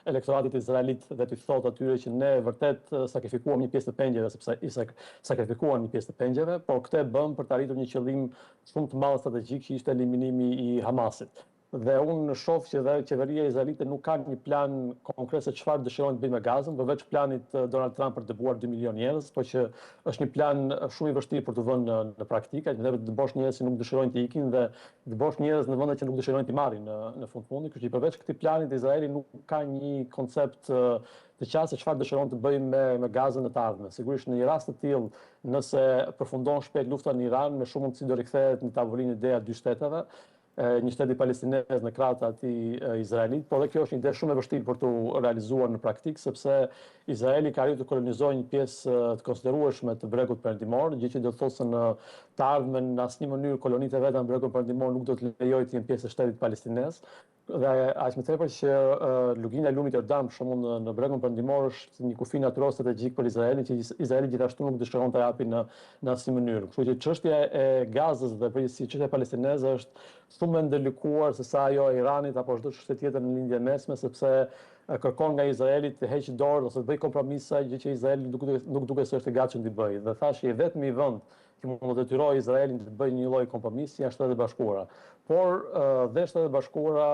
elektoratit izraelit dhe të thotë atyre që ne vërtet sakrifikuam një pjesë të pengjeve, sepse i sakrifikuan një pjesë të pengjeve, por këtë bëm për të arritur një qëllim shumë të madh strategjik që ishte eliminimi i Hamasit. Dhe unë shoh që dhe qeveria izraelite nuk ka një plan konkret se çfarë dëshirojnë të bëjnë me Gazën, përveç planit Donald Trump për të dëbuar 2 milion njerëz, por që është një plan shumë i vështirë për të vënë në praktikë, dhe të dëbosh njerëz që nuk dëshirojnë të ikin dhe të dëbosh njerëz në vende që nuk dëshirojnë të marrin në fund fundi. Kështu që përveç këtij planit Izraeli nuk ka një koncept të qartë se çfarë dëshiron të bëjë me Gazën në të ardhmen. Sigurisht në një rast të tillë, nëse përfundon shpejt lufta në Iran, me shumë mundësi do rikthehet në tavolinë ideja e dy shteteve, një shteti palestinez në krah të atij izraelit, por dhe kjo është një ide shumë e vështirë për të realizuar në praktikë, sepse Izraeli ka arritur të kolonizojë një pjesë të konsiderueshme të bregut perëndimor, gjë që do të thotë se në të ardhmen në asnjë mënyrë kolonitë e veta në bregun perëndimor nuk do të lejojë të jenë pjesë e shtetit palestinez. Dhe aq më tepër që lugina e lumit Jordan për shembull në bregun perëndimor është një kufi natyror strategjik për Izraelin, që Izraeli gjithashtu nuk dëshiron ta japi në asnjë mënyrë. Kështu që çështja e Gazës dhe përgjithësi çështja palestineze është shumë e ndërlikuar se sa ajo e Iranit apo çdo çështje tjetër në lindje mesme, sepse kërkon nga Izraeli të heqë dorë ose të bëjë kompromisa, gjë që Izraeli nuk duket se është i gatshëm të bëjë. Dhe thashë i vetmi vend që mund të detyrojë Izraelin të bëjë një lloj kompromisi janë Shtetet e Bashkuara. Por dhe Shtetet e Bashkuara,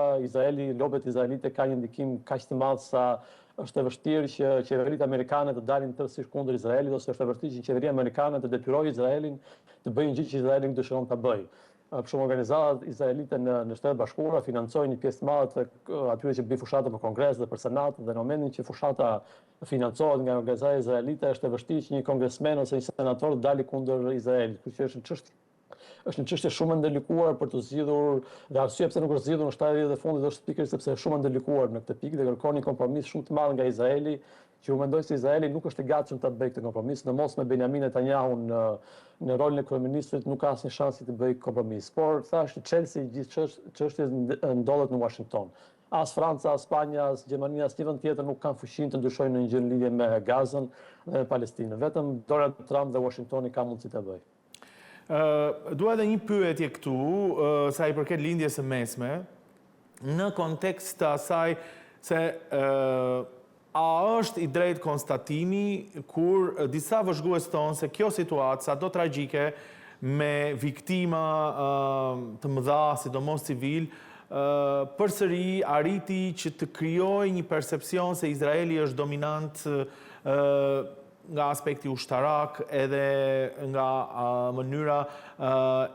lobet izraelite ka një ndikim kaq të madh sa është e vështirë që qeveritë amerikane të dalin tërësisht kundër Izraelit, ose është e vërtetë që qeveria amerikane të detyrojë Izraelin të bëjë një gjë që Izraeli nuk dëshiron ta bëjë. Për shumë organizatat izraelite në Shtetet Bashkuara financojnë një pjesë të madhe të atyre që bëjnë fushata për Kongres dhe për Senat, dhe në momentin që fushata financohet nga organizatat izraelite, është e vështirë që një kongresmen ose një senator të dalë kundër Izraelit. Kështu që është një çështje shumë e ndërlikuar për të zgjidhur, dhe arsyeja pse nuk është zgjidhur në 70 e fundit është pikërisht sepse është shumë e ndërlikuar në këtë pikë dhe kërkon një kompromis shumë të madh nga Izraeli, që u mendoj se Izraeli nuk është i gatshëm ta bëjë këtë kompromis, në mos me Benjamin Netanyahu në rolin e kryeministrit nuk ka asnjë shans të bëjë kompromis. Por thashë Chelsea gjithë çështjes ndodhet në Washington. As Franca, as Spanja, as Gjermania, as një vend tjetër nuk kanë fuqinë të ndryshojnë në një gjë në lidhje me Gazën dhe Palestinën. Vetëm Donald Trump dhe Washingtoni kanë mundësi ta bëjë. Dua edhe një pyetje këtu, sa i përket lindjes së mesme, në kontekst të asaj se a është i drejtë konstatimi kur disa vëzhgues thonë se kjo situatë, sado tragjike, me viktima të mëdha, sidomos civil, përsëri arriti që të krijojë një percepcion se Izraeli është dominant nga aspekti ushtarak edhe nga mënyra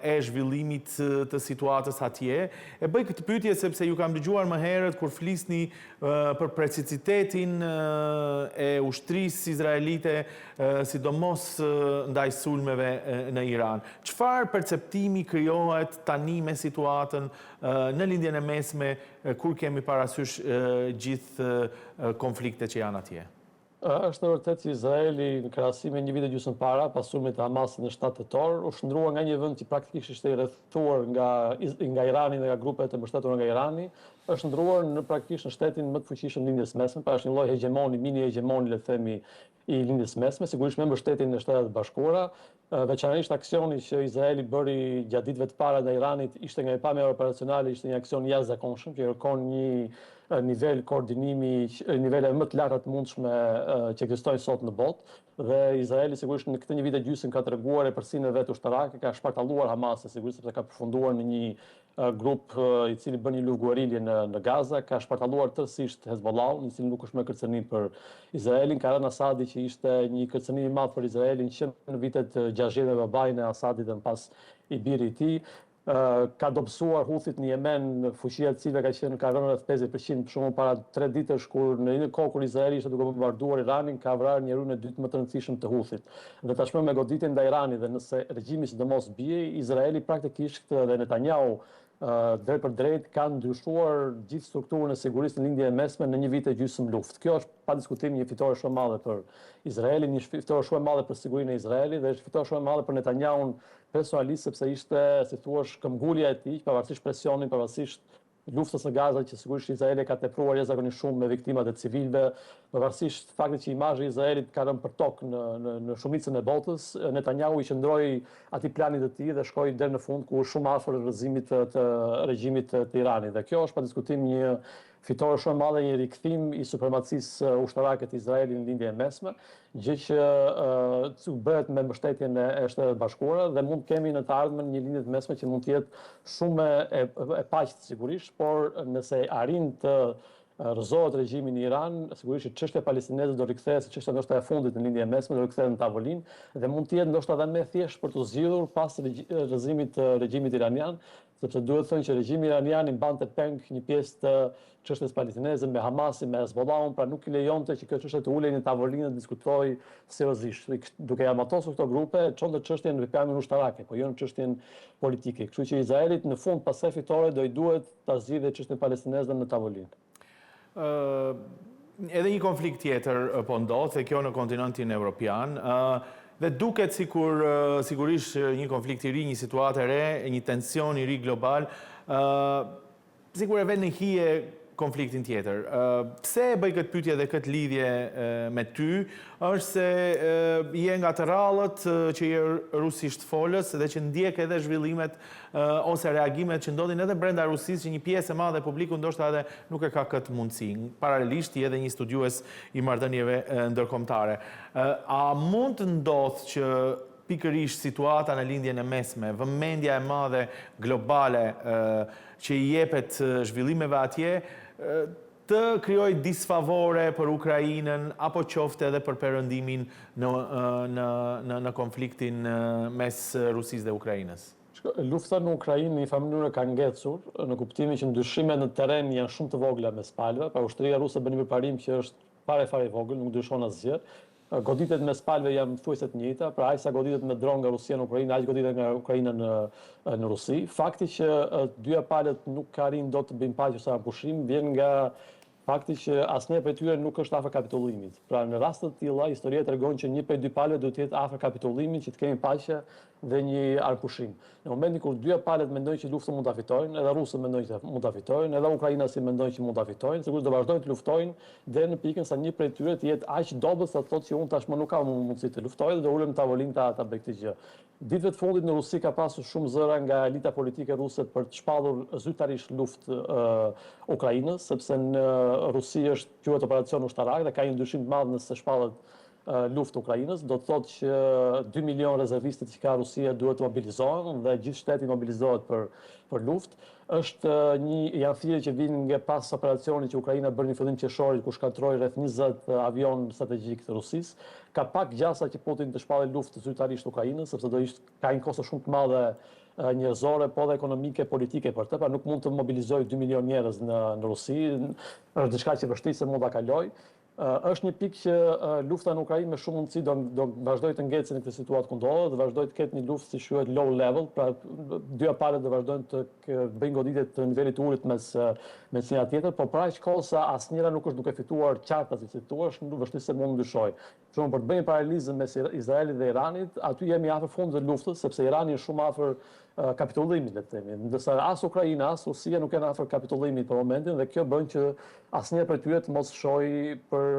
e zhvillimit të situatës atje. E bëj këtë pyetje sepse ju kam dëgjuar më herët kur flisni për precisitetin e ushtrisë izraelite, sidomos ndaj sulmeve në Iran. Çfarë perceptimi krijohet tani me situatën në lindjen e mesme kur kemi parasysh gjithë konfliktet që janë atje? Është vërtet që Izraeli në krahasim me një vit e gjysmë para, pas sulmit të Hamasit në 7 tetor, u shndrua nga një vend që praktikisht ishte i rrethuar nga Irani dhe nga grupet e mbështetura nga Irani, është ndruar praktikisht në shtetin më të fuqishëm lindjes mesme, pra është një lloj hegemoni, mini hegemoni, le të themi, i lindjes mesme, sigurisht me mbështetjen e Shtetet Bashkuara. Veçanërisht aksioni që Izraeli bëri gjatë ditëve të para në Iranit ishte nga pamja operacionale, ishte një aksion jashtëzakonshëm që kërkon një nivel koordinimi, nivele më të larta të mundshme që ekzistojnë sot në botë, dhe Izraeli sigurisht në këtë një vit e gjysmë ka treguar e përsinë e vet ushtarake, ka shpartalluar Hamasin sigurisht sepse ka përfunduar në një grup i cili bën një luftë në Gaza, ka shpartalluar tërësisht Hezbollahun, i cili nuk është më kërcënim për Izraelin, ka rënë Asadi që ishte një kërcënim i madh për Izraelin që në vitet 60 me babain e Asadit dhe pas i biri i tij. ka dobësuar Houthit në Yemen, fuqia e cilëve ka rënë rreth 50%, për shembull para 3 ditësh kur në një kohë kur Izraeli ishte duke bombarduar Iranin, ka vrarë njerëzin e dytë më të rëndësishëm të Houthit. Dhe tashmë me goditjen ndaj Iranit dhe nëse regjimi sidomos bie, Izraeli praktikisht dhe Netanyahu drejt për drejt kanë ndryshuar gjithë strukturën e sigurisë në lindjen e mesme në një vit e gjysmë luftë. Kjo është pa diskutim një fitore shumë e madhe për Izraelin, një fitore shumë e madhe për sigurinë e Izraelit dhe është fitore shumë e madhe për Netanyahun personalisht, sepse ishte, si thua, këmbgulja e tij, pavarësisht presionit, pavarësisht luftës në Gaza që sigurisht Izraeli ka tepruar jashtëzakonisht shumë me viktimat e civilëve, pavarësisht faktit që imazhi i Izraelit ka rënë për tokë në shumicën e botës, Netanyahu i qëndroi atij planit të tij dhe shkoi deri në fund ku shumë afër rrëzimit të regjimit të Iranit. Dhe kjo është pa diskutim një fitore shumë e madhe, një rikthim i supremacisë ushtarake të Izraelit në lindjen e mesme, gjë që bëhet me mbështetjen e Shtetit Bashkuar dhe mund të kemi në të ardhmen një lindje të mesme që mund të jetë shumë e paqët sigurisht, por nëse arrin të rrëzohet regjimi në Iran, sigurisht që çështja palestineze do rikthehet, çështja ndoshta e fundit në lindjen e mesme do rikthehet në tavolinë dhe mund të jetë ndoshta edhe më thjesht për të zgjidhur pas rrëzimit të regjimit iranian, sepse duhet thënë që regjimi iranian i mbante peng një pjesë të çështjes palestineze me Hamasin, me Hezbollahun, pra nuk i lejonte që kjo çështje të ulej në tavolinë dhe diskutohej seriozisht. Duke armatosur këto grupe, çonte çështjen në planin ushtarake, po jo në çështjen politike. Kështu që Izraelit në fund pas së fitore do i duhet ta zgjidhë çështjen palestineze në tavolinë. Edhe një konflikt tjetër po ndodh, dhe kjo në kontinentin evropian, dhe duket sigurisht një konflikt i ri, një situatë e re, një tension i ri global, sikur e vjen në hije konfliktin tjetër. Pse e bëj këtë pyetje dhe këtë lidhje me ty, është se je nga të rrallët që je rusisht folës dhe që ndjek edhe zhvillimet ose reagimet që ndodhin edhe brenda Rusisë, që një pjesë e madhe e publiku ndoshta edhe nuk e ka këtë mundësi. Paralelisht je edhe një studiues i marrëdhënieve ndërkombëtare. A mund të ndodhë që pikërisht situata në lindjen e mesme, vëmendja e madhe globale që i jepet zhvillimeve atje, të krijoj disfavore për Ukrainën, apo qofte edhe për perëndimin në konfliktin mes Rusisë dhe Ukrainës? Lufta në Ukrainë në një farë mënyrë ka ngecur, në kuptimin që ndryshimet në terren janë shumë të vogla mes palëve, pra ushtria ruse bën një përparim që është fare i vogël, nuk ndryshon asgjë. Goditet me palëve janë thuajse të njëjta, pra aq sa goditet me dronë nga Rusia në Ukrainë, aq goditet nga Ukraina në Rusi. Fakti që dyja palët nuk arrin dot të bëjnë paqe ose pushim vjen nga fakti që asnjë prej tyre nuk është afër kapitullimit. Pra në raste të tilla, historia tregon që një prej dy palëve duhet të jetë afër kapitullimit që të kemi paqe dhe një arpushim. Në momentin kur dyja palët mendojnë që luftën mund ta fitojnë, edhe rusët mendojnë që mund ta fitojnë, edhe ukrainasi mendojnë që mund ta fitojnë, sigurisht do vazhdojnë të luftojnë deri në pikën sa një prej tyre të jetë aq dobët sa thotë që unë tashmë nuk kam mundësi të luftoj dhe do ulem në tavolinë ta bëj këtë gjë. Ditëve të fundit në Rusi ka pasur shumë zëra nga elita politike ruse për të shpallur zyrtarisht luftë Ukrainës, sepse në Rusi është quhet operacion ushtarak dhe ka një ndryshim të madh nëse shpallet luftë Ukrainës, do të thotë që 2 milion rezervistët që ka Rusia duhet të mobilizohen dhe gjithë shteti mobilizohet për luftë. Janë thirrje që vijnë nga pas operacionit që Ukraina bën në fillim qershorit ku shkatroi rreth 20 avion strategjik të Rusisë. Ka pak gjasa që Putin të shpallë luftë zyrtarisht Ukrainës, sepse ka një kosto shumë të madhe njerëzore, po dhe ekonomike, politike për të, pra nuk mund të mobilizojë 2 milion njerëz në Rusi, është diçka që vështirë se mund ta kalojë. Është një pikë që lufta në Ukrainë me shumë mundësi do vazhdojë të ngecë në këtë situatë ku ndodhet dhe vazhdojë të ketë një luftë si quhet low level, pra dyja palët do vazhdojnë të bëjnë goditje të nivelit të ulët mes njëra tjetër, por pra aq kohë sa asnjëra nuk është duke fituar qarta, siç e thua, është vështirë se mund ndryshojë. Për shembull, për të bëjë paralelizëm mes Izraelit dhe Iranit, aty jemi afër fundit të luftës, sepse Irani është shumë afër kapitullimit, le të themi. Ndërsa as Ukraina, as Rusia nuk janë afër kapitullimit për momentin dhe kjo bën që asnjëherë për tyre të mos shojë për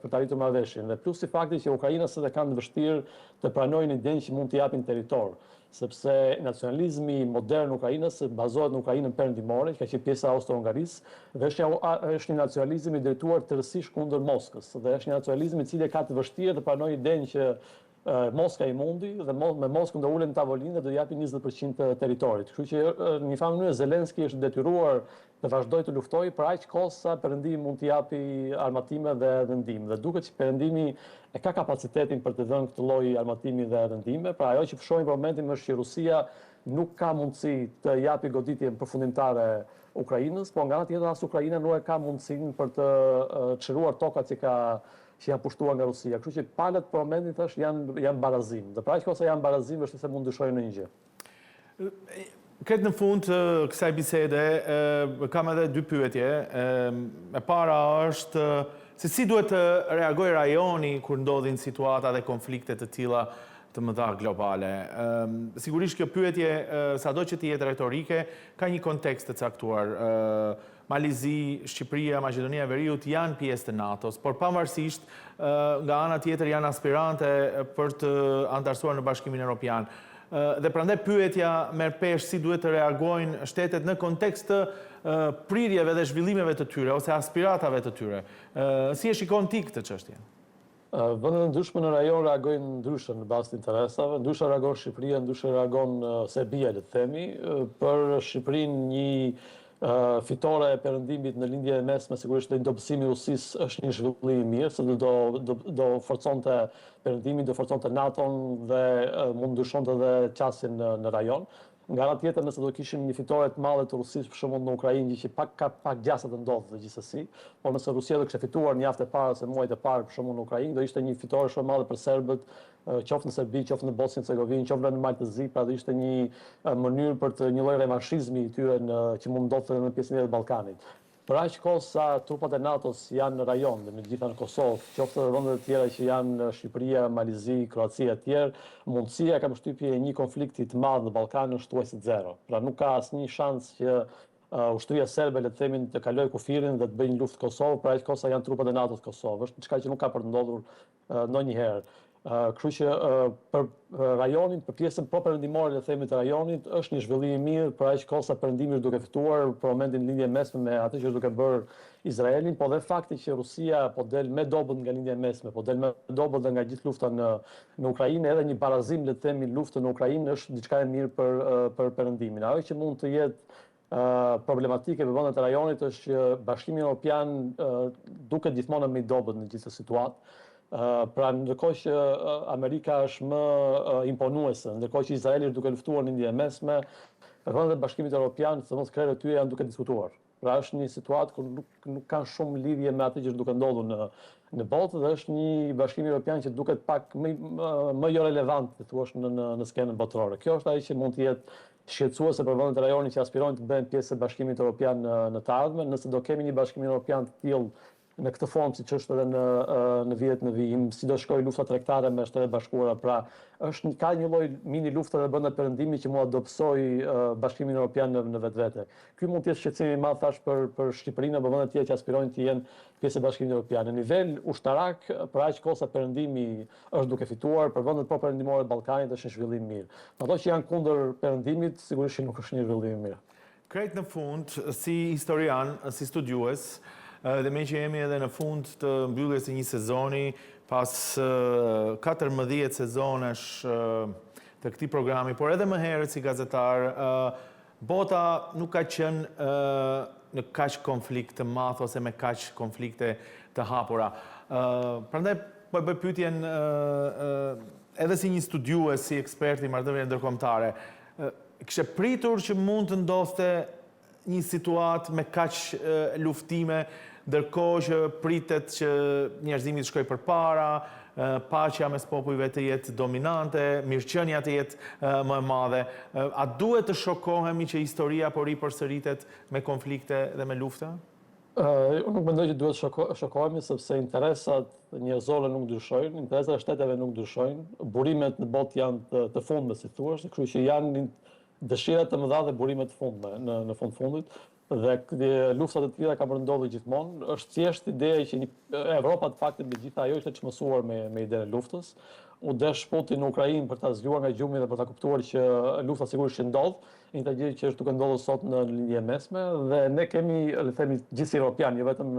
të arritur marrëveshjen. Dhe plus i fakti që Ukraina s'e kanë të vështirë të pranojnë idenë që mund të japin territor, sepse nacionalizmi modern Ukrainës bazohet në Ukrainën perëndimore, që ka qenë pjesa e Austro-Hungarisë, dhe është një nacionalizëm i drejtuar tërësisht kundër Moskës, dhe është një nacionalizëm i cili ka të vështirë të pranojë idenë që Moska i mundi dhe me Moskën do ulen në tavolinë dhe do japi 20% të territorit. Kështu që në një farë mënyrë Zelenski është detyruar të vazhdojë të luftojë për aq kohë sa Perëndimi mund të japi armatime dhe ndihmë. Dhe duket që Perëndimi e ka kapacitetin për të dhënë këtë lloj armatimi dhe ndihme. Pra ajo që shohim për momentin është që Rusia nuk ka mundësi të japi goditjen përfundimtare Ukrainës, po nga ana tjetër as Ukraina nuk e ka mundësinë për të çliruar tokat që janë pushtuar nga Rusia. Kështu që palët për momentin thash janë barazim. Dhe pra që janë barazim është se mund dyshojnë në një gjë. Këtë në fund të kësaj bisede, kam edhe dy pyetje. E para është se si duhet të reagoj rajoni kur ndodhin situata dhe konflikte të tilla të mëdha globale. Sigurisht kjo pyetje, sado që të jetë retorike, ka një kontekst të caktuar. Malizi, Shqipëria, Maqedonia e Veriut janë pjesë të NATO-s, por pavarësisht nga ana tjetër janë aspirante për të antarësuar në Bashkimin Evropian. Dhe prandaj pyetja merr pesh si duhet të reagojnë shtetet në kontekst të prirjeve dhe zhvillimeve të tyre ose aspiratave të tyre. Si e shikon ti këtë çështje? Vendet ndryshme në rajon reagojnë ndryshe në bazë të interesave, ndryshe reagon Shqipëria, ndryshe reagon Serbia, le të themi. Për Shqipërinë një fitore e perëndimit në lindje e mesme, sigurisht dhe ndopsimi i Rusisë është një zhvillim i mirë, se do forconte perëndimin, do forconte NATO-n dhe mund ndryshonte edhe qasjen në rajon. Nga ana tjetër, nëse do kishim një fitore të madhe të Rusisë për shembull në Ukrainë, që pak gjasa të ndodhë dhe gjithsesi, por nëse Rusia do kishte fituar një javë e parë ose muajt e parë për shembull në Ukrainë, do ishte një fitore shumë e madhe për serbët, qoftë në Serbi, qoftë në Bosnjë Hercegovinë, qoftë në Maltëzi, pra do ishte një mënyrë për të një lloj revanshizmi i tyre që mund ndodhte në pjesën e Ballkanit. Për aq kohë sa trupat e NATO-s janë në rajon dhe në gjitha në Kosovë, qoftë edhe vendet e tjera që janë Shqipëria, Malizi, Kroacia e tjerë, mundësia kam përshtypje e një konflikti të madh në Ballkan është thuajse zero. Pra nuk ka asnjë shans që ushtria serbe le të themi të kalojë kufirin dhe të bëjë një luftë Kosovë, për aq kohë sa janë trupat e NATO-s në Kosovë. Është diçka që nuk ka për të ndodhur ndonjëherë. Kështu që për rajonin, për pjesën perëndimore le të themi të rajonit, është një zhvillim i mirë për aq kohë sa perëndimi është duke fituar për momentin lindje mesme me atë që është duke bërë Izraelin, po dhe fakti që Rusia po del me dobët nga lindja mesme, po del me dobët dhe nga gjithë lufta në Ukrainë, edhe një barazim le të themi luftë në Ukrainë është diçka e mirë për perëndimin. Ajo që mund të jetë problematike për vendet e rajonit është që Bashkimi Evropian duket gjithmonë me dobët në gjithë situatë. Pra ndërkohë që Amerika është më imponuese, ndërkohë që Izraeli është duke luftuar në lindje mesme, vendet e Bashkimit Evropian, sidomos krerët e tyre janë duke diskutuar. Pra është një situatë ku nuk kanë shumë lidhje me atë që është duke ndodhur në botë dhe është një Bashkim Evropian që duket pak më jo relevant, thuash në skenën botërore. Kjo është ajo që mund të jetë shqetësuese për vendet e rajonit që aspirojnë të bëhen pjesë e Bashkimit Evropian në të ardhmen, nëse do kemi një Bashkim Evropian të tillë në këtë formë siç është edhe në vitet në vijim, si do shkojë lufta tregtare me Shtetet e Bashkuara, pra ka një lloj mini lufte dhe brenda perëndimit që mund ta dobësoj Bashkimin Evropian në vetvete. Ky mund të jetë shqetësim i madh thash për Shqipërinë apo vendet tjera që aspirojnë të jenë pjesë e Bashkimit Evropian. Në nivel ushtarak, për aq kohë sa perëndimi është duke fituar, për vendet perëndimore të Ballkanit është një zhvillim mirë. Ato që janë kundër perëndimit, sigurisht nuk është një zhvillim i mirë. Krejt në fund, si historian, si studiues, dhe me që jemi edhe në fund të mbylljes së një sezoni, pas 14 sezonesh të këtij programi, por edhe më herët si gazetar, bota nuk ka qenë në kaq konflikt të madh ose me kaq konflikte të hapura. Prandaj po e bëj pyetjen edhe si një studiues, si ekspert i marrëdhënieve ndërkombëtare, kishe pritur që mund të ndodhte një situatë me kaq luftime, ndërkohë që pritet që njerëzimi të shkojë përpara, paqja mes popujve të jetë dominante, mirëqenia të jetë më e madhe. A duhet të shokohemi që historia po ripërsëritet me konflikte dhe me lufte? Unë nuk mendoj që duhet shokohemi sepse interesat njerëzore nuk ndryshojnë, interesat e shteteve nuk ndryshojnë, burimet në botë janë të fundme, si thua, kështu që janë dëshirat të mëdha dhe burimet të fundme në fundit. Dhe luftat e tilla kanë ndodhur gjithmonë. Është thjesht ideja që Evropa të faktit me gjithë ajo ishte çmësuar me idenë e luftës. U desh Putin në Ukrainë për ta zgjuar nga gjumi dhe për ta kuptuar që lufta sigurisht që ndodh, një gjë që është duke ndodhur sot në lindje mesme dhe ne kemi, le të themi, gjithë evropian, jo vetëm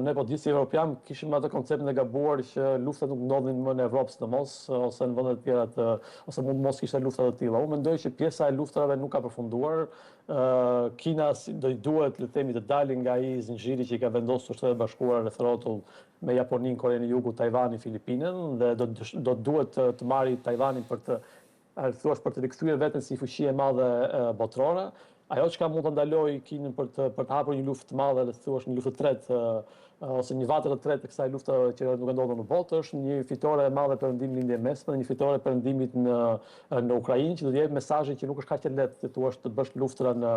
ne, po gjithë evropian kishim atë konceptin e gabuar që luftat nuk ndodhin më në Evropë sidomos ose në vende të tjera ose mund mos kishte lufta të tilla. Unë mendoj që pjesa e luftrave nuk ka përfunduar. Kina duhet, le të themi, të dalin nga ai zinxhiri që i ka vendosur Shtetet e Bashkuara rreth rrotull me Japoninë, Korenë e Jugut, Tajvanin, Filipinën dhe do duhet të marrë Tajvanin për të thuaç për të rikthyer veten si fuqi e madhe botërore. Ajo çka mund të ndalojë Kinën për të hapur një luftë të madhe, le të thuash një luftë të tretë ose një vatër të tretë të kësaj lufte që nuk ndodhen në botë, është një fitore e madhe perëndim lindje e mesme dhe një fitore perëndimit në Ukrainë, që do të jep mesazhin që nuk është kaq e lehtë të bësh luftra në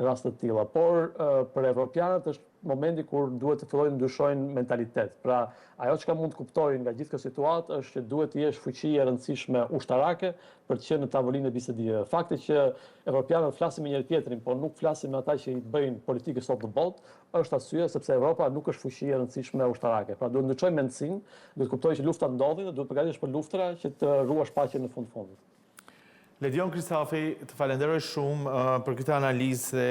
raste të tilla. Por për evropianët është momenti kur duhet të fillojnë ndryshojnë mentalitet. Pra, ajo çka mund të kuptojnë nga gjithë kjo situatë është që duhet të jesh fuqi e rëndësishme ushtarake për të qenë në tavolinë e bisedimeve. Fakti që evropianët flasin me njëri tjetrin, por nuk flasin me ata që i bëjnë politikë sot në botë, është arsye sepse Evropa nuk është fuqi e rëndësishme ushtarake. Pra, duhet ndryshojmë mendsinë, duhet kuptojë që lufta ndodhin dhe duhet përgatitesh për luftra që të ruash paqen në fund-fundit. Ledion Kristafi, të falenderoj shumë për këtë analizë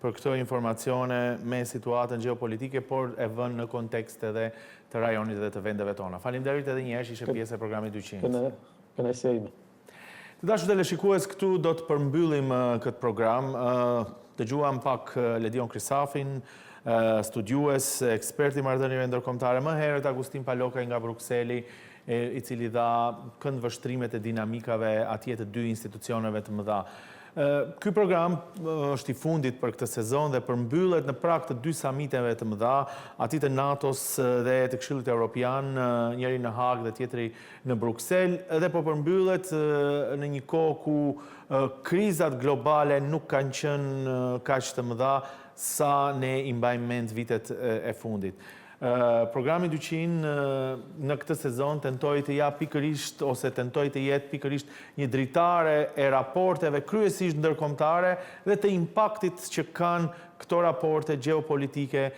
për këto informacione me situatën geopolitike, por e vënë në kontekst edhe të rajonit dhe të vendeve tona. Faleminderit edhe një herë që ishe pjesë e programit 200. Kënaqësia ime. Të dashur teleshikues, këtu do të përmbyllim këtë program. Dëgjuam pak Ledion Kristafin, studiues, ekspert i marrëdhënieve ndërkombëtare, më herët Agustin Palokaj nga Brukseli, i cili dha këndvështrimet e dinamikave atje të dy institucioneve të mëdha. Ky program është i fundit për këtë sezon dhe përmbyllet në prag të dy samiteve të mëdha, ati të NATO-s dhe të Këshillit Evropian, njëri në Hag dhe tjetri në Bruksel, dhe po përmbyllet në një kohë ku krizat globale nuk kanë qenë kaq të mëdha sa ne i mbajmë mend vitet e fundit. Programi 200 në këtë sezon tentoi të jap pikërisht ose tentoi të jetë pikërisht një dritare e raporteve kryesisht ndërkombëtare dhe të impaktit që kanë këto raporte gjeopolitike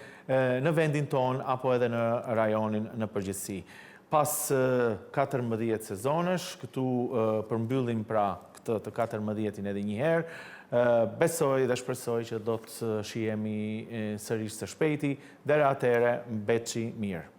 në vendin ton apo edhe në rajonin në përgjithësi. Pas 14 sezonësh, këtu përmbyllim pra këtë të 14-in edhe një herë. Besoj dhe shpresoj që do të shihemi sërish së shpejti, deri atëherë mbetçi mirë.